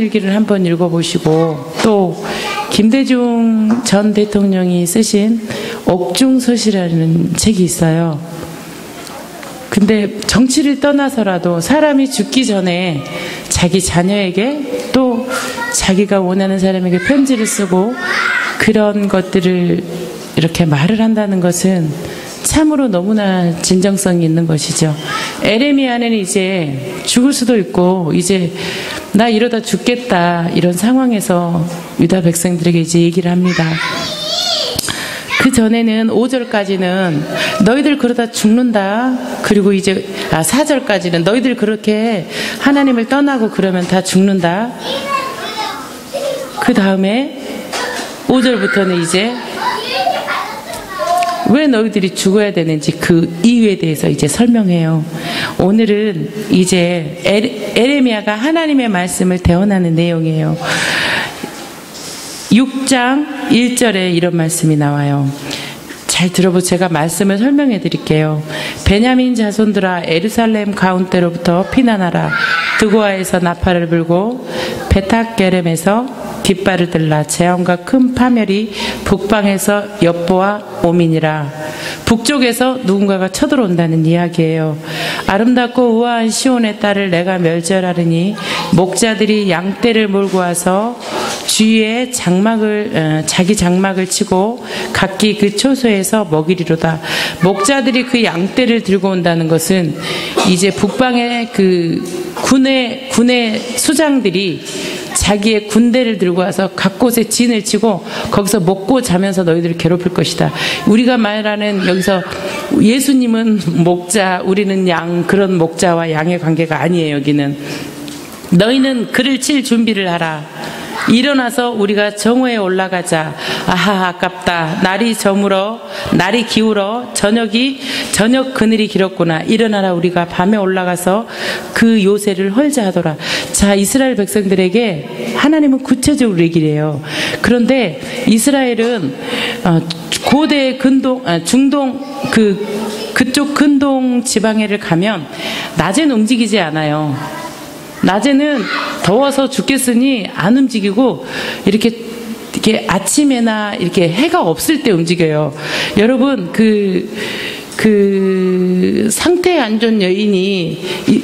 만들기를 한번 읽어보시고, 또 김대중 전 대통령이 쓰신 옥중서시라는 책이 있어요. 근데 정치를 떠나서라도 사람이 죽기 전에 자기 자녀에게, 또 자기가 원하는 사람에게 편지를 쓰고 그런 것들을 이렇게 말을 한다는 것은 참으로 너무나 진정성이 있는 것이죠. 에레미야는 이제 죽을 수도 있고, 이제 나 이러다 죽겠다, 이런 상황에서 유다 백성들에게 이제 얘기를 합니다. 그 전에는 5절까지는 너희들 그러다 죽는다. 그리고 이제 4절까지는 너희들 그렇게 하나님을 떠나고 그러면 다 죽는다. 그 다음에 5절부터는 이제 왜 너희들이 죽어야 되는지 그 이유에 대해서 이제 설명해요. 오늘은 이제 에레미야가 하나님의 말씀을 대언하는 내용이에요. 6장 1절에 이런 말씀이 나와요. 잘 들어보세요. 제가 말씀을 설명해 드릴게요. 베냐민 자손들아, 예루살렘 가운데로부터 피난하라. 드고아에서 나팔을 불고 베탁게렘에서 깃발을 들라. 재앙과 큰 파멸이 북방에서 엿보아 오미니라. 북쪽에서 누군가가 쳐들어온다는 이야기예요. 아름답고 우아한 시온의 딸을 내가 멸절하리니 목자들이 양떼를 몰고 와서 주위에 자기 장막을 치고 각기 그 초소에서 먹이리로다. 목자들이 그 양떼를 들고 온다는 것은 이제 북방의 그 군의 수장들이 자기의 군대를 들고 와서 각 곳에 진을 치고 거기서 먹고 자면서 너희들을 괴롭힐 것이다. 우리가 말하는 여기서 예수님은 목자, 우리는 양, 그런 목자와 양의 관계가 아니에요. 여기는 너희는 그를 칠 준비를 하라. 일어나서 우리가 정오에 올라가자. 아하, 아깝다. 날이 기울어 저녁 그늘이 길었구나. 일어나라. 우리가 밤에 올라가서 그 요새를 헐자 하더라. 자, 이스라엘 백성들에게 하나님은 구체적으로 얘기를 해요. 그런데 이스라엘은 고대 중동 그쪽 근동 지방에를 가면 낮에는 움직이지 않아요. 낮에는 더워서 죽겠으니 안 움직이고 이렇게 아침에나 이렇게 해가 없을 때 움직여요. 여러분, 그 상태 안 좋은 여인이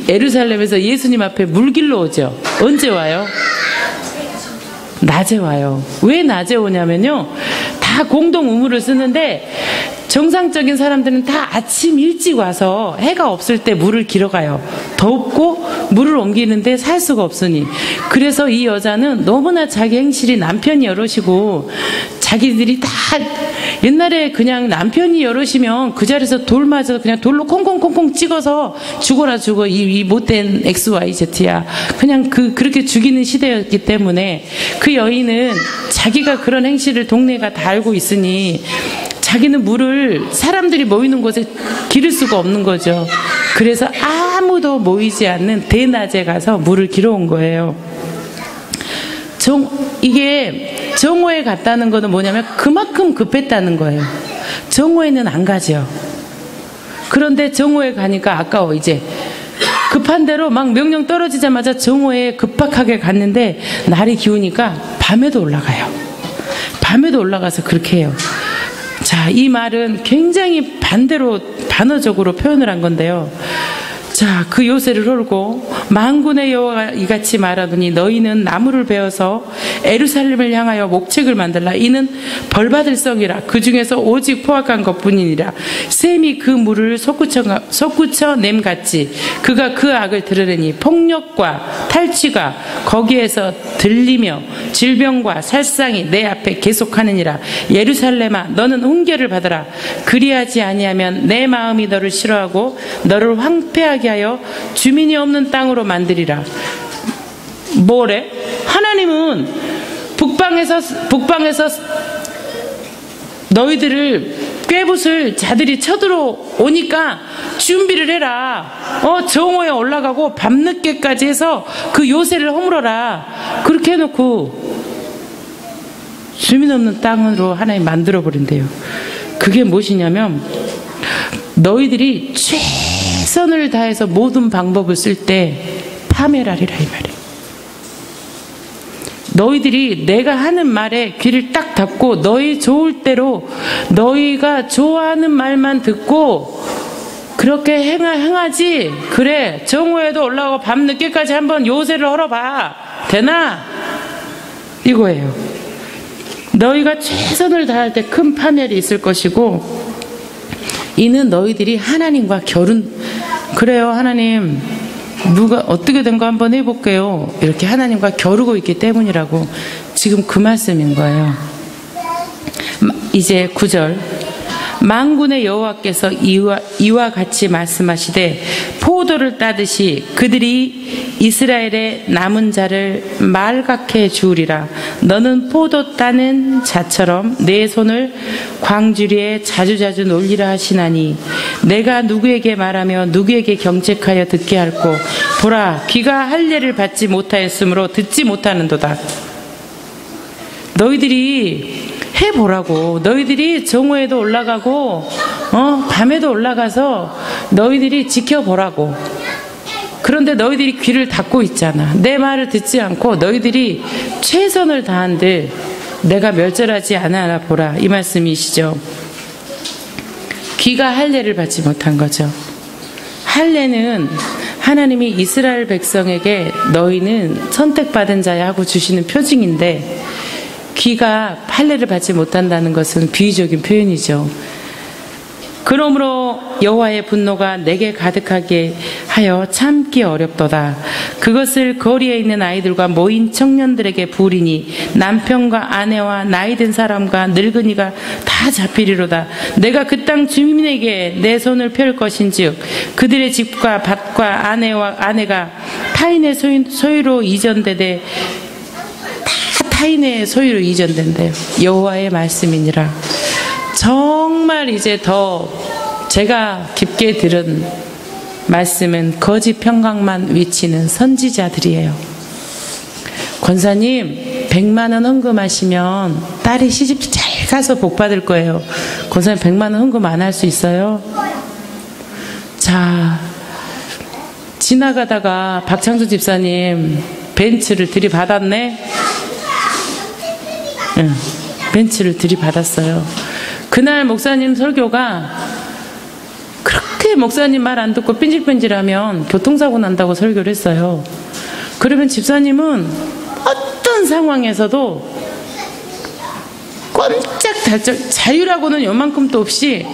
예루살렘에서 예수님 앞에 물길로 오죠. 언제 와요? 낮에 와요. 왜 낮에 오냐면요, 다 공동 우물을 쓰는데 정상적인 사람들은 다 아침 일찍 와서 해가 없을 때 물을 길어가요. 덥고 물을 옮기는데 살 수가 없으니. 그래서 이 여자는 너무나 자기 행실이 남편이 여럿이고, 자기들이 다 옛날에 그냥 남편이 여럿이면 그 자리에서 돌 맞아서 그냥 돌로 콩콩콩콩 찍어서 죽어라 죽어, 이 못된 XYZ야. 그냥 그렇게 죽이는 시대였기 때문에 그 여인은 자기가 그런 행실을 동네가 다 알고 있으니 자기는 물을 사람들이 모이는 곳에 기를 수가 없는 거죠. 그래서 아무도 모이지 않는 대낮에 가서 물을 길어온 거예요. 이게 정오에 갔다는 거는 뭐냐면 그만큼 급했다는 거예요. 정오에는 안 가죠. 그런데 정오에 가니까 아까워. 이제 급한 대로 막 명령 떨어지자마자 정오에 급박하게 갔는데 날이 기우니까 밤에도 올라가요. 밤에도 올라가서 그렇게 해요. 자, 이 말은 굉장히 반어적으로 표현을 한 건데요. 자, 그 요새를 홀고 만군의 여호와가 이같이 말하더니 너희는 나무를 베어서 예루살렘을 향하여 목책을 만들라. 이는 벌받을 성이라. 그 중에서 오직 포악한 것뿐이니라. 샘이 그 물을 솟구쳐 냄같이 그가 그 악을 드러내니 폭력과 탈취가 거기에서 들리며 질병과 살상이 내 앞에 계속하느니라. 예루살렘아, 너는 훈계를 받아라. 그리하지 아니하면 내 마음이 너를 싫어하고 너를 황폐하게 하여 주민이 없는 땅으로 만들이라. 뭐래? 하나님은 북방에서 너희들을 꾀붓을 자들이 쳐들어오니까 준비를 해라. 정오에 올라가고 밤늦게까지 해서 그 요새를 허물어라. 그렇게 해놓고 주민 없는 땅으로 하나님 만들어 버린대요. 그게 무엇이냐면 너희들이 최선을 다해서 모든 방법을 쓸 때 파멸하리라, 이 말이에요. 너희들이 내가 하는 말에 귀를 딱 닫고 너희 좋을 대로 너희가 좋아하는 말만 듣고 그렇게 행하지. 그래, 정오에도 올라가고 밤늦게까지 한번 요새를 헐어봐. 되나? 이거예요. 너희가 최선을 다할 때 큰 파멸이 있을 것이고, 이는 너희들이 하나님과 그래요, 하나님 누가 어떻게 된 거 한번 해볼게요. 이렇게 하나님과 겨루고 있기 때문이라고 지금 그 말씀인 거예요. 이제 9절. 만군의 여호와께서 이와 같이 말씀하시되 포도를 따듯이 그들이 이스라엘의 남은 자를 말갛게 주우리라. 너는 포도 따는 자처럼 내 손을 광주리에 자주자주 놀리라 하시나니 내가 누구에게 말하며 누구에게 경책하여 듣게 할꼬. 보라, 귀가 할례를 받지 못하였으므로 듣지 못하는도다. 너희들이 해보라고. 너희들이 정오에도 올라가고 밤에도 올라가서 너희들이 지켜보라고. 그런데 너희들이 귀를 닫고 있잖아. 내 말을 듣지 않고 너희들이 최선을 다한들 내가 멸절하지 않아 보라, 이 말씀이시죠. 귀가 할례를 받지 못한 거죠. 할례는 하나님이 이스라엘 백성에게 너희는 선택받은 자야 하고 주시는 표징인데, 귀가 할례를 받지 못한다는 것은 비유적인 표현이죠. 그러므로 여호와의 분노가 내게 가득하게 하여 참기 어렵도다. 그것을 거리에 있는 아이들과 모인 청년들에게 부으리니 남편과 아내와 나이든 사람과 늙은이가 다 잡히리로다. 내가 그 땅 주민에게 내 손을 펼 것인즉 그들의 집과 밭과 아내가 타인의 소유로 이전되되 타인의 소유로 이전된대요. 여호와의 말씀이니라. 정말 이제 더 제가 깊게 들은 말씀은 거짓 평강만 외치는 선지자들이에요. 권사님 100만 원 헌금하시면 딸이 시집 잘 가서 복 받을 거예요. 권사님 100만 원 헌금 안 할 수 있어요? 자, 지나가다가 박창수 집사님 벤츠를 들이받았네. 응, 벤츠를 들이받았어요. 그날 목사님 설교가 그렇게 목사님 말 안 듣고 삔질삔질하면 교통사고 난다고 설교를 했어요. 그러면 집사님은 어떤 상황에서도 꼼짝달짝 자유라고는 요만큼도 없이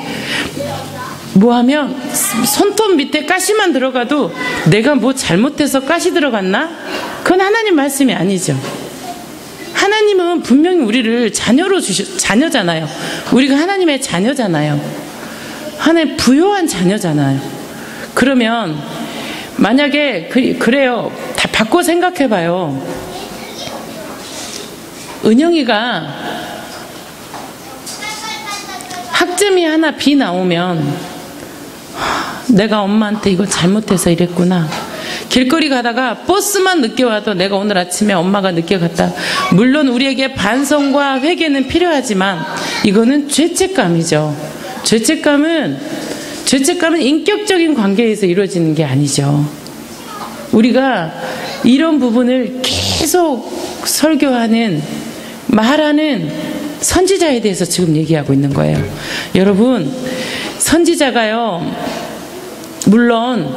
뭐하면 손톱 밑에 가시만 들어가도 내가 뭐 잘못해서 가시 들어갔나? 그건 하나님 말씀이 아니죠. 하나님은 분명히 우리를 자녀잖아요. 우리가 하나님의 자녀잖아요. 하나님 부요한 자녀잖아요. 그러면 만약에 그래요. 다 바꿔 생각해봐요. 은영이가 학점이 하나 B 나오면 내가 엄마한테 이거 잘못해서 이랬구나. 길거리 가다가 버스만 늦게 와도 내가 오늘 아침에 엄마가 늦게 갔다. 물론 우리에게 반성과 회개는 필요하지만 이거는 죄책감이죠. 죄책감은 인격적인 관계에서 이루어지는 게 아니죠. 우리가 이런 부분을 계속 설교하는, 말하는 선지자에 대해서 지금 얘기하고 있는 거예요. 여러분, 선지자가요, 물론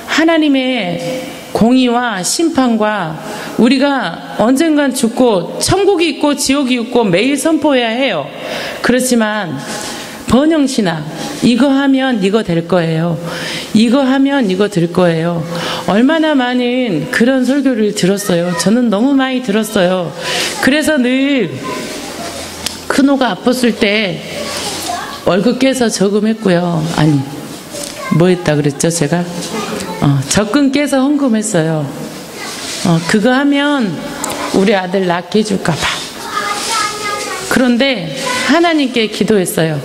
하나님의 공의와 심판과 우리가 언젠간 죽고 천국이 있고 지옥이 있고 매일 선포해야 해요. 그렇지만 번영신학, 이거 하면 이거 될 거예요. 이거 하면 이거 될 거예요. 얼마나 많은 그런 설교를 들었어요. 저는 너무 많이 들었어요. 그래서 늘 큰호가 아팠을 때 월급 깨서 저금했고요. 아니, 뭐 했다 그랬죠 제가? 적금 깨서 헌금했어요. 그거 하면 우리 아들 낳게 해줄까 봐. 그런데 하나님께 기도했어요.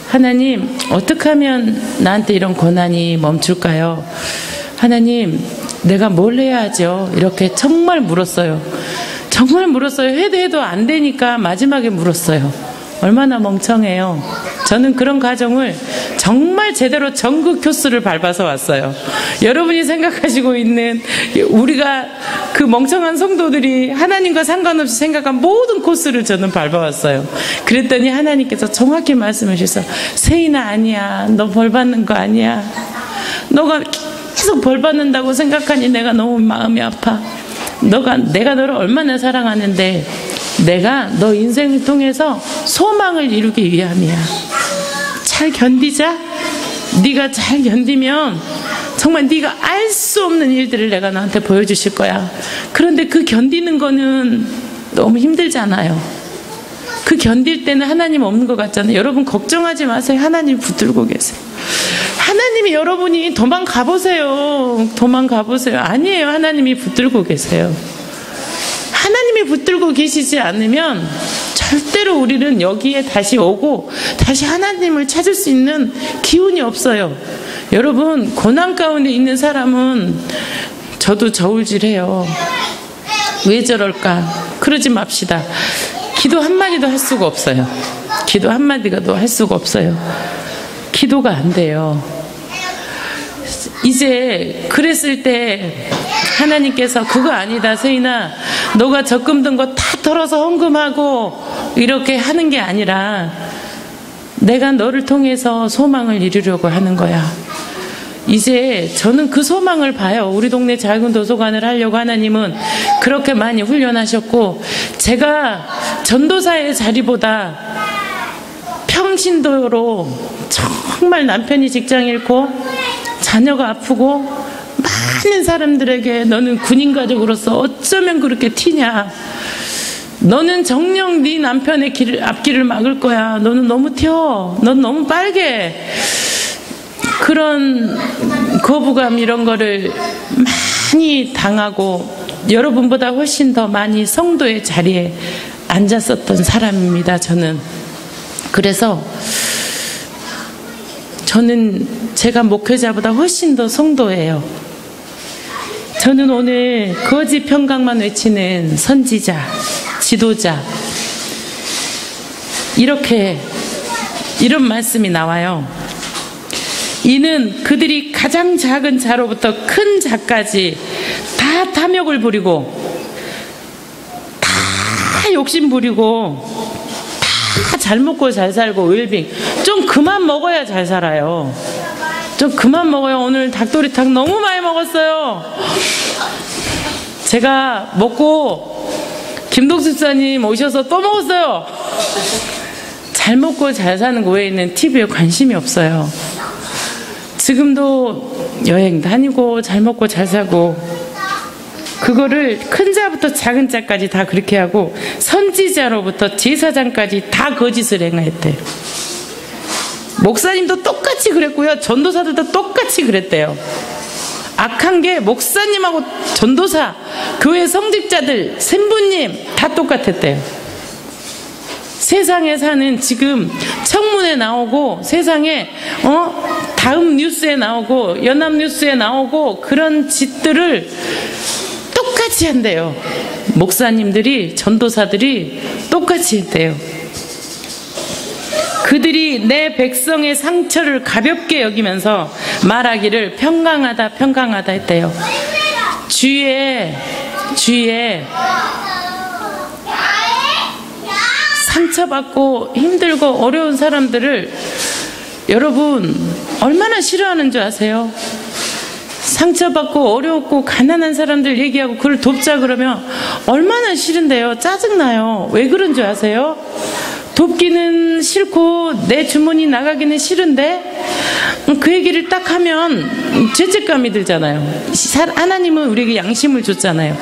하나님, 어떻게 하면 나한테 이런 고난이 멈출까요? 하나님, 내가 뭘 해야 하죠? 이렇게 정말 물었어요. 정말 물었어요. 해도 안 되니까 마지막에 물었어요. 얼마나 멍청해요. 저는 그런 가정을 정말 제대로 전국 교수를 밟아서 왔어요. 여러분이 생각하시고 있는 우리가 그 멍청한 성도들이 하나님과 상관없이 생각한 모든 코스를 저는 밟아왔어요. 그랬더니 하나님께서 정확히 말씀하셔서 세인아 아니야. 너 벌 받는 거 아니야. 너가 계속 벌 받는다고 생각하니 내가 너무 마음이 아파. 내가 너를 얼마나 사랑하는데 내가 너 인생을 통해서 소망을 이루기 위함이야. 잘 견디자. 네가 잘 견디면 정말 네가 알 수 없는 일들을 내가 너한테 보여주실 거야. 그런데 그 견디는 거는 너무 힘들잖아요. 그 견딜 때는 하나님 없는 것 같잖아요. 여러분 걱정하지 마세요. 하나님 붙들고 계세요. 하나님이 여러분이 도망가보세요. 도망가보세요. 아니에요. 하나님이 붙들고 계세요. 하나님이 붙들고 계시지 않으면 절대로 우리는 여기에 다시 오고 다시 하나님을 찾을 수 있는 기운이 없어요. 여러분 고난 가운데 있는 사람은 저도 저울질해요. 왜 저럴까? 그러지 맙시다. 기도 한마디도 할 수가 없어요. 기도 한마디도 할 수가 없어요. 기도가 안 돼요. 이제 그랬을 때 하나님께서 그거 아니다 세인아 너가 적금 든 거 다 털어서 헌금하고 이렇게 하는 게 아니라 내가 너를 통해서 소망을 이루려고 하는 거야. 이제 저는 그 소망을 봐요. 우리 동네 작은 도서관을 하려고 하나님은 그렇게 많이 훈련하셨고 제가 전도사의 자리보다 평신도로 정말 남편이 직장 잃고 자녀가 아프고 많은 사람들에게 너는 군인 가족으로서 어쩌면 그렇게 튀냐. 너는 정녕 네 남편의 앞길을 막을 거야. 너는 너무 튀어. 넌 너무 빨개. 그런 거부감 이런 거를 많이 당하고 여러분보다 훨씬 더 많이 성도의 자리에 앉았었던 사람입니다. 저는. 그래서 저는 제가 목회자보다 훨씬 더 성도예요. 저는 오늘 거짓 평강만 외치는 선지자, 지도자 이런 말씀이 나와요. 이는 그들이 가장 작은 자로부터 큰 자까지 다 탐욕을 부리고 다 욕심 부리고 다 잘 먹고 잘 살고 웰빙 좀 그만 먹어야 잘 살아요. 좀 그만 먹어요. 오늘 닭도리탕 너무 많이 먹었어요. 제가 먹고 김동수 집사님 오셔서 또 먹었어요. 잘 먹고 잘 사는 거 외에는 TV에 관심이 없어요. 지금도 여행 다니고 잘 먹고 잘 사고 그거를 큰 자부터 작은 자까지 다 그렇게 하고 선지자로부터 제사장까지 다 거짓을 행했대요. 목사님도 똑같이 그랬고요. 전도사들도 똑같이 그랬대요. 악한 게 목사님하고 전도사, 교회 성직자들, 신부님 다 똑같았대요. 세상에 사는 지금 청문회 나오고 세상에 다음 뉴스에 나오고 연합뉴스에 나오고 그런 짓들을 똑같이 한대요. 목사님들이 전도사들이 똑같이 했대요. 그들이 내 백성의 상처를 가볍게 여기면서 말하기를 평강하다 평강하다 했대요. 주위에 상처받고 힘들고 어려운 사람들을 여러분 얼마나 싫어하는 줄 아세요? 상처받고 어렵고 가난한 사람들 얘기하고 그걸 돕자 그러면 얼마나 싫은데요. 짜증나요. 왜 그런 줄 아세요? 돕기는 싫고 내 주머니 나가기는 싫은데 그 얘기를 딱 하면 죄책감이 들잖아요. 하나님은 우리에게 양심을 줬잖아요.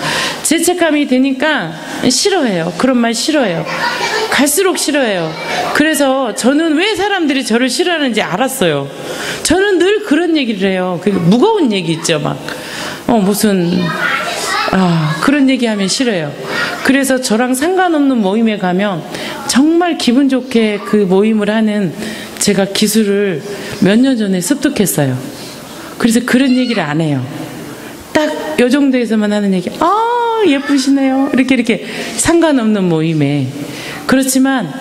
죄책감이 드니까 싫어해요. 그런 말 싫어해요. 갈수록 싫어해요. 그래서 저는 왜 사람들이 저를 싫어하는지 알았어요. 저는 늘 그런 얘기를 해요. 그 무거운 얘기 있죠. 막 그런 얘기하면 싫어요. 그래서 저랑 상관없는 모임에 가면 정말 기분 좋게 그 모임을 하는 제가 기술을 몇 년 전에 습득했어요. 그래서 그런 얘기를 안 해요. 딱 요 정도에서만 하는 얘기. 예쁘시네요. 이렇게 상관없는 모임에. 그렇지만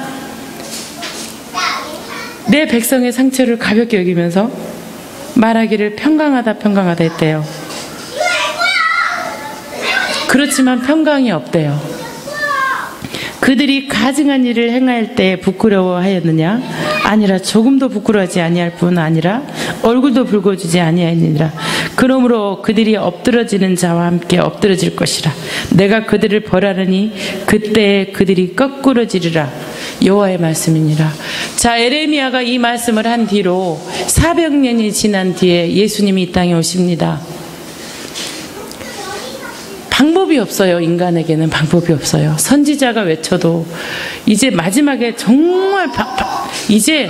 내 백성의 상처를 가볍게 여기면서 말하기를 평강하다 평강하다 했대요. 그렇지만 평강이 없대요. 그들이 가증한 일을 행할 때 부끄러워하였느냐? 아니라 조금도 부끄러워하지 아니할 뿐 아니라 얼굴도 붉어지지 아니하니라. 그러므로 그들이 엎드러지는 자와 함께 엎드러질 것이라. 내가 그들을 벌하느니 그때 그들이 거꾸러지리라. 여호와의 말씀이니라. 자, 에레미야가 이 말씀을 한 뒤로 400년이 지난 뒤에 예수님이 이 땅에 오십니다. 방법이 없어요. 인간에게는 방법이 없어요. 선지자가 외쳐도 이제 마지막에 정말 이제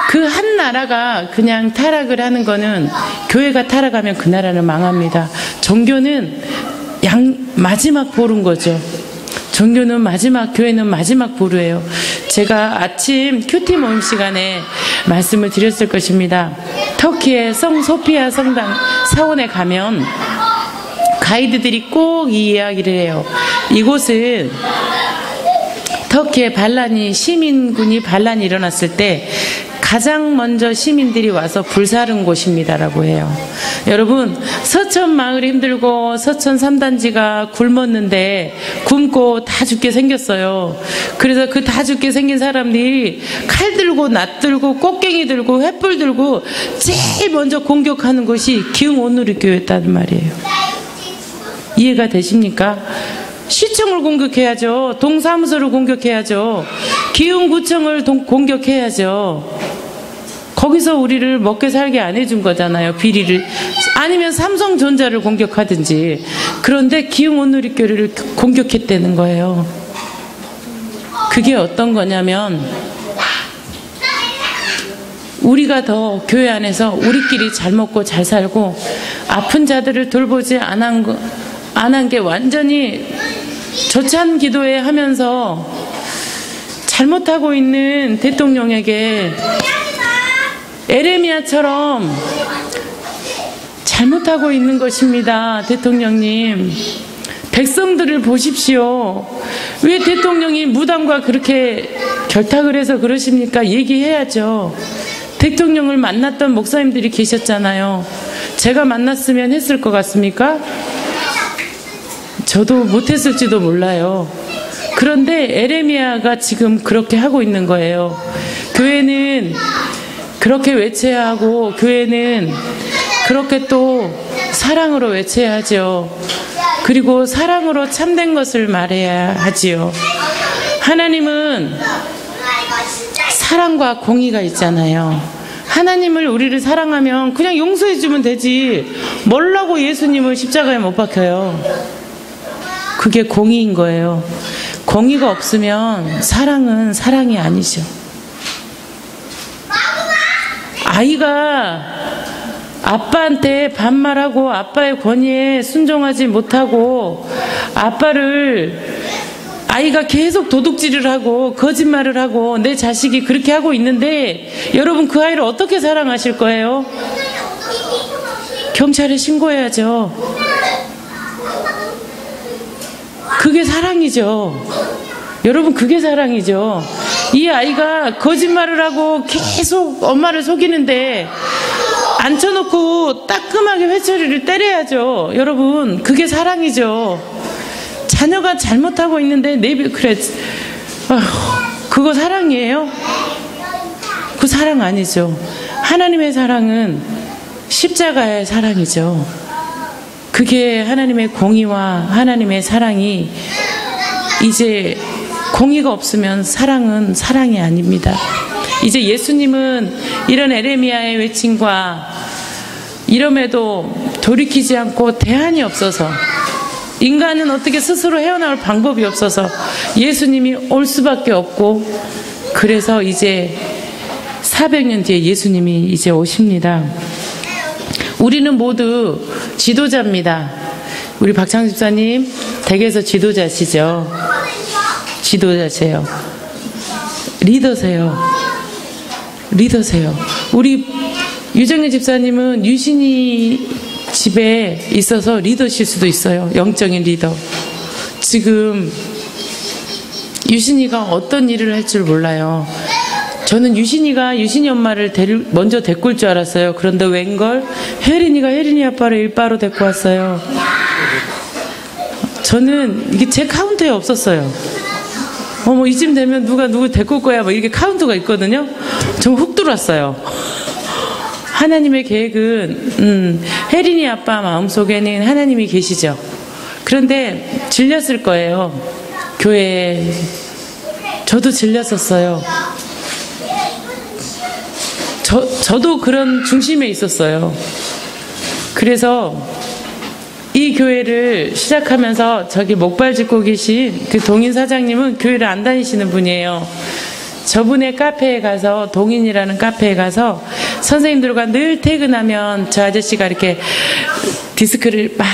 그 한 나라가 그냥 타락을 하는 거는, 교회가 타락하면 그 나라는 망합니다. 종교는 마지막 보루인 거죠. 종교는 마지막, 교회는 마지막 보루예요. 제가 아침 큐티 모임 시간에 말씀을 드렸을 것입니다. 터키의 성 소피아 성당 사원에 가면 가이드들이 꼭 이 이야기를 해요. 이곳은 터키의 시민군이 반란이 일어났을 때 가장 먼저 시민들이 와서 불사른 곳입니다라고 해요. 여러분, 서천 마을이 힘들고 서천 3단지가 굶었는데 굶고 다 죽게 생겼어요. 그래서 그 다 죽게 생긴 사람들이 칼 들고 낫 들고 꽃갱이 들고 횃불 들고 제일 먼저 공격하는 곳이 기흥 온누리교회였다는 말이에요. 이해가 되십니까? 시청을 공격해야죠. 동사무소를 공격해야죠. 기흥구청을 공격해야죠. 거기서 우리를 먹게 살게 안 해준 거잖아요. 비리를. 아니면 삼성전자를 공격하든지. 그런데 기흥 온누리교회를 공격했다는 거예요. 그게 어떤 거냐면, 우리가 더 교회 안에서 우리끼리 잘 먹고 잘 살고 아픈 자들을 돌보지 안 한 게 완전히 조찬 기도회 하면서 잘못하고 있는 대통령에게 에레미야처럼 잘못하고 있는 것입니다. 대통령님, 백성들을 보십시오. 왜 대통령이 무당과 그렇게 결탁을 해서 그러십니까? 얘기해야죠. 대통령을 만났던 목사님들이 계셨잖아요. 제가 만났으면 했을 것 같습니까? 저도 못했을지도 몰라요. 그런데 에레미야가 지금 그렇게 하고 있는 거예요. 교회는 그렇게 외쳐야 하고, 교회는 그렇게 또 사랑으로 외쳐야 하죠. 그리고 사랑으로 참된 것을 말해야 하지요. 하나님은 사랑과 공의가 있잖아요. 하나님을, 우리를 사랑하면 그냥 용서해 주면 되지. 뭘라고 예수님을 십자가에 못 박혀요. 그게 공의인 거예요. 공의가 없으면 사랑은 사랑이 아니죠. 아이가 아빠한테 반말하고 아빠의 권위에 순종하지 못하고 아이가 계속 도둑질을 하고 거짓말을 하고 내 자식이 그렇게 하고 있는데, 여러분 그 아이를 어떻게 사랑하실 거예요? 경찰에 신고해야죠. 그게 사랑이죠. 여러분, 그게 사랑이죠. 이 아이가 거짓말을 하고 계속 엄마를 속이는데 앉혀놓고 따끔하게 회초리를 때려야죠. 여러분, 그게 사랑이죠. 자녀가 잘못하고 있는데 그래, 그거 사랑이에요? 그 사랑 아니죠. 하나님의 사랑은 십자가의 사랑이죠. 그게 하나님의 공의와 하나님의 사랑이, 이제 공의가 없으면 사랑은 사랑이 아닙니다. 이제 예수님은 이런 에레미야의 외침과 이럼에도 돌이키지 않고 대안이 없어서, 인간은 어떻게 스스로 헤어나올 방법이 없어서 예수님이 올 수밖에 없고, 그래서 이제 400년 뒤에 예수님이 이제 오십니다. 우리는 모두 지도자입니다. 우리 박창 집사님 댁에서 지도자시죠. 지도자세요. 리더세요. 우리 유정현 집사님은 유신이 집에 있어서 리더실 수도 있어요. 영적인 리더. 지금 유신이가 어떤 일을 할 줄 몰라요. 저는 유신이 엄마를 먼저 데리고 올 줄 알았어요. 그런데 웬걸 혜린이가 혜린이 아빠를 일바로 데리고 왔어요. 저는 이게 제 카운터에 없었어요. 뭐 이쯤 되면 누구 데리고 올 거야 뭐 이렇게 카운터가 있거든요. 저 훅 들어왔어요. 하나님의 계획은 혜린이 아빠 마음속에는 하나님이 계시죠. 그런데 질렸을 거예요. 교회에. 저도 질렸었어요. 저도 그런 중심에 있었어요. 그래서 이 교회를 시작하면서 저기 목발 짚고 계신 그 동인 사장님은 교회를 안 다니시는 분이에요. 저분의 카페에 가서, 동인이라는 카페에 가서 선생님들과 늘 퇴근하면 저 아저씨가 이렇게 디스크를 막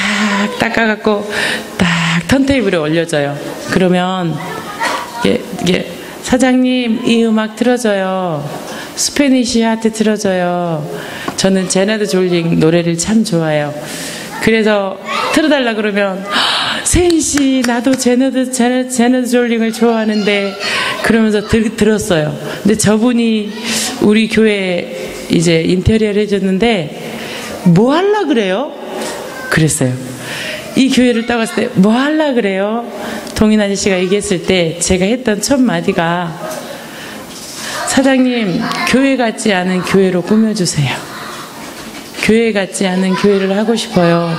닦아갖고 딱 턴테이블에 올려줘요. 그러면 이게 사장님 이 음악 틀어줘요. 스페니시 하트 틀어줘요. 저는 제나드 졸링 노래를 참 좋아해요. 그래서 틀어달라 그러면 세인씨 나도 제나드 졸링을 좋아하는데 그러면서 들었어요. 근데 저분이 우리 교회 이제 인테리어를 해줬는데 뭐 할라 그래요? 그랬어요. 이 교회를 딱 왔을 때 뭐 할라 그래요? 동인 아저씨가 얘기했을 때 제가 했던 첫 마디가 사장님 교회 같지 않은 교회로 꾸며주세요. 교회 같지 않은 교회를 하고 싶어요.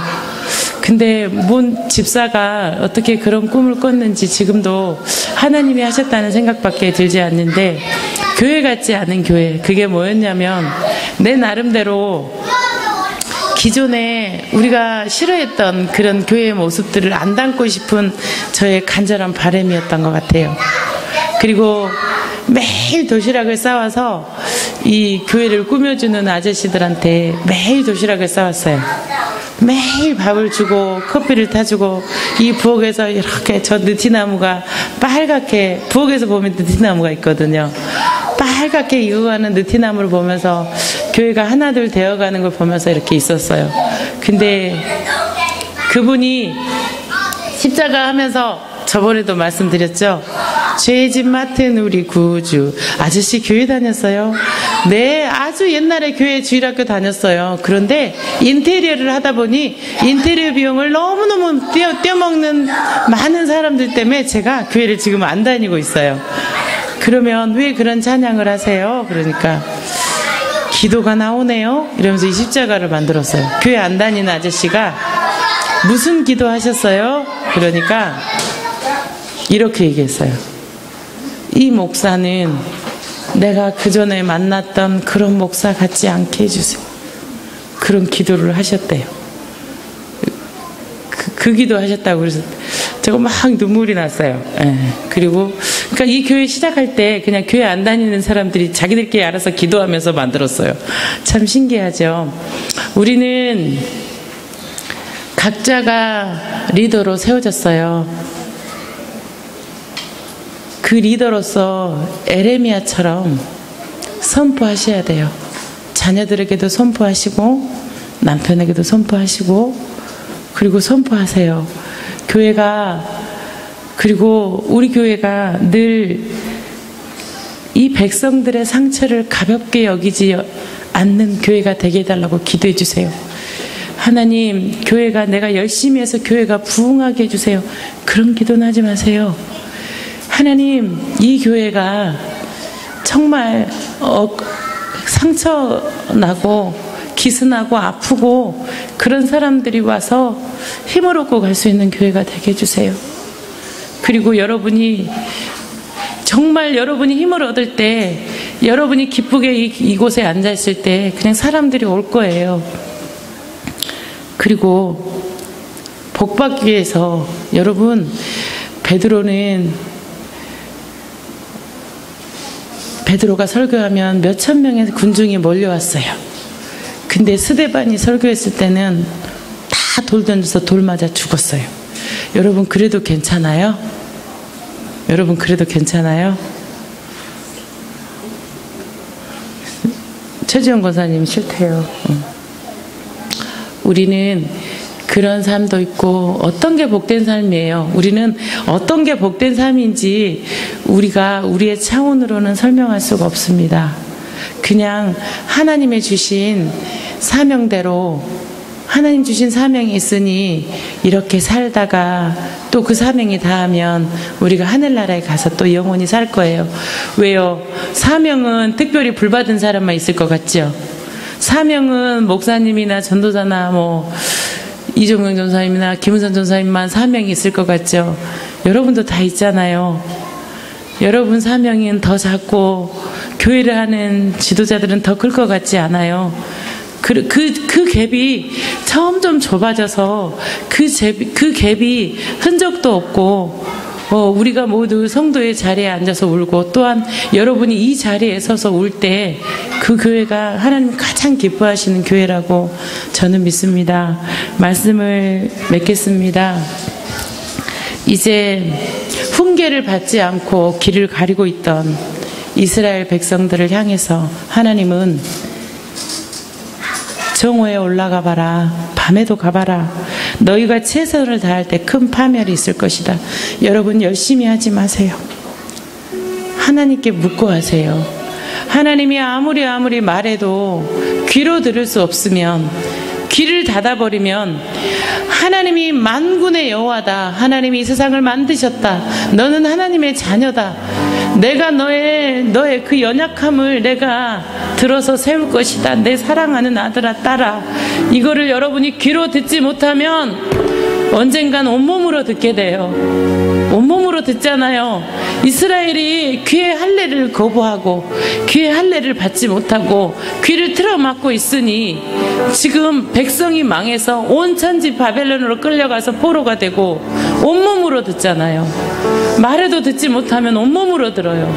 근데 뭔 집사가 어떻게 그런 꿈을 꿨는지 지금도 하나님이 하셨다는 생각밖에 들지 않는데 교회 같지 않은 교회 그게 뭐였냐면 내 나름대로 기존에 우리가 싫어했던 그런 교회의 모습들을 안 담고 싶은 저의 간절한 바람이었던 것 같아요. 그리고 매일 도시락을 싸와서 이 교회를 꾸며주는 아저씨들한테 매일 도시락을 싸왔어요. 매일 밥을 주고 커피를 타주고 이 부엌에서 이렇게 저 느티나무가 빨갛게 부엌에서 보면 느티나무가 있거든요. 빨갛게 익어가는 느티나무를 보면서 교회가 하나둘 되어가는 걸 보면서 이렇게 있었어요. 근데 그분이 십자가 하면서 저번에도 말씀드렸죠. 죄짐 맡은 우리 구주 아저씨 교회 다녔어요. 네, 아주 옛날에 교회 주일학교 다녔어요. 그런데 인테리어를 하다 보니 인테리어 비용을 너무너무 떼어먹는 많은 사람들 때문에 제가 교회를 지금 안 다니고 있어요. 그러면 왜 그런 찬양을 하세요? 그러니까 기도가 나오네요. 이러면서 이 십자가를 만들었어요. 교회 안 다니는 아저씨가 무슨 기도 하셨어요? 그러니까 이렇게 얘기했어요. 이 목사는 내가 그전에 만났던 그런 목사 같지 않게 해주세요. 그런 기도를 하셨대요. 그 기도 하셨다고 그래서 제가 막 눈물이 났어요. 예. 그리고 그러니까 이 교회 시작할 때 그냥 교회 안 다니는 사람들이 자기들끼리 알아서 기도하면서 만들었어요. 참 신기하죠. 우리는 각자가 리더로 세워졌어요. 그 리더로서 에레미야처럼 선포하셔야 돼요. 자녀들에게도 선포하시고 남편에게도 선포하시고 그리고 선포하세요. 교회가 그리고 우리 교회가 늘 이 백성들의 상처를 가볍게 여기지 않는 교회가 되게 해달라고 기도해 주세요. 하나님 교회가 내가 열심히 해서 교회가 부흥하게 해주세요. 그런 기도는 하지 마세요. 하나님 이 교회가 정말 상처나고 기스나고 아프고 그런 사람들이 와서 힘을 얻고 갈 수 있는 교회가 되게 해주세요. 그리고 여러분이 정말 여러분이 힘을 얻을 때 여러분이 기쁘게 이곳에 앉아있을 때 그냥 사람들이 올 거예요. 그리고 복받기 위해서 여러분 베드로가 설교하면 몇천 명의 군중이 몰려왔어요. 근데 스데반이 설교했을 때는 다 돌 던져서 돌 맞아 죽었어요. 여러분 그래도 괜찮아요? 여러분 그래도 괜찮아요? 최지영 권사님 싫대요. 우리는 그런 삶도 있고 어떤 게 복된 삶이에요. 우리는 어떤 게 복된 삶인지 우리가 우리의 차원으로는 설명할 수가 없습니다. 그냥 하나님의 주신 사명대로 하나님 주신 사명이 있으니 이렇게 살다가 또 그 사명이 다하면 우리가 하늘나라에 가서 또 영원히 살 거예요. 왜요? 사명은 특별히 불받은 사람만 있을 것 같죠? 사명은 목사님이나 전도자나 이종경 전사님이나 김은선 전사님만 사명이 있을 것 같죠? 여러분도 다 있잖아요. 여러분 사명은 더 작고 교회를 하는 지도자들은 더 클 것 같지 않아요? 그 갭이 점점 좁아져서 그 갭이 흔적도 없고 우리가 모두 성도의 자리에 앉아서 울고 또한 여러분이 이 자리에 서서 울 때 그 교회가 하나님 가장 기뻐하시는 교회라고 저는 믿습니다. 말씀을 맺겠습니다. 이제 훈계를 받지 않고 길을 가리고 있던 이스라엘 백성들을 향해서 하나님은 정오에 올라가 봐라. 밤에도 가봐라. 너희가 최선을 다할 때 큰 파멸이 있을 것이다. 여러분 열심히 하지 마세요. 하나님께 묻고 하세요. 하나님이 아무리 말해도 귀로 들을 수 없으면 귀를 닫아버리면 하나님이 만군의 여호와다. 하나님이 이 세상을 만드셨다. 너는 하나님의 자녀다. 내가 너의 그 연약함을 내가 들어서 세울 것이다. 내 사랑하는 아들아 딸아. 이거를 여러분이 귀로 듣지 못하면 언젠간 온몸으로 듣게 돼요. 온몸으로 듣잖아요. 이스라엘이 귀의 할례를 거부하고 귀의 할례를 받지 못하고 귀를 틀어막고 있으니 지금 백성이 망해서 온 천지 바벨론으로 끌려가서 포로가 되고 온몸으로 듣잖아요. 말해도 듣지 못하면 온몸으로 들어요.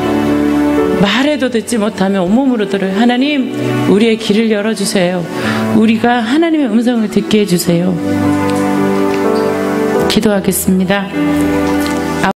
말해도 듣지 못하면 온몸으로 들어요. 하나님, 우리의 귀를 열어주세요. 우리가 하나님의 음성을 듣게 해주세요. 기도하겠습니다.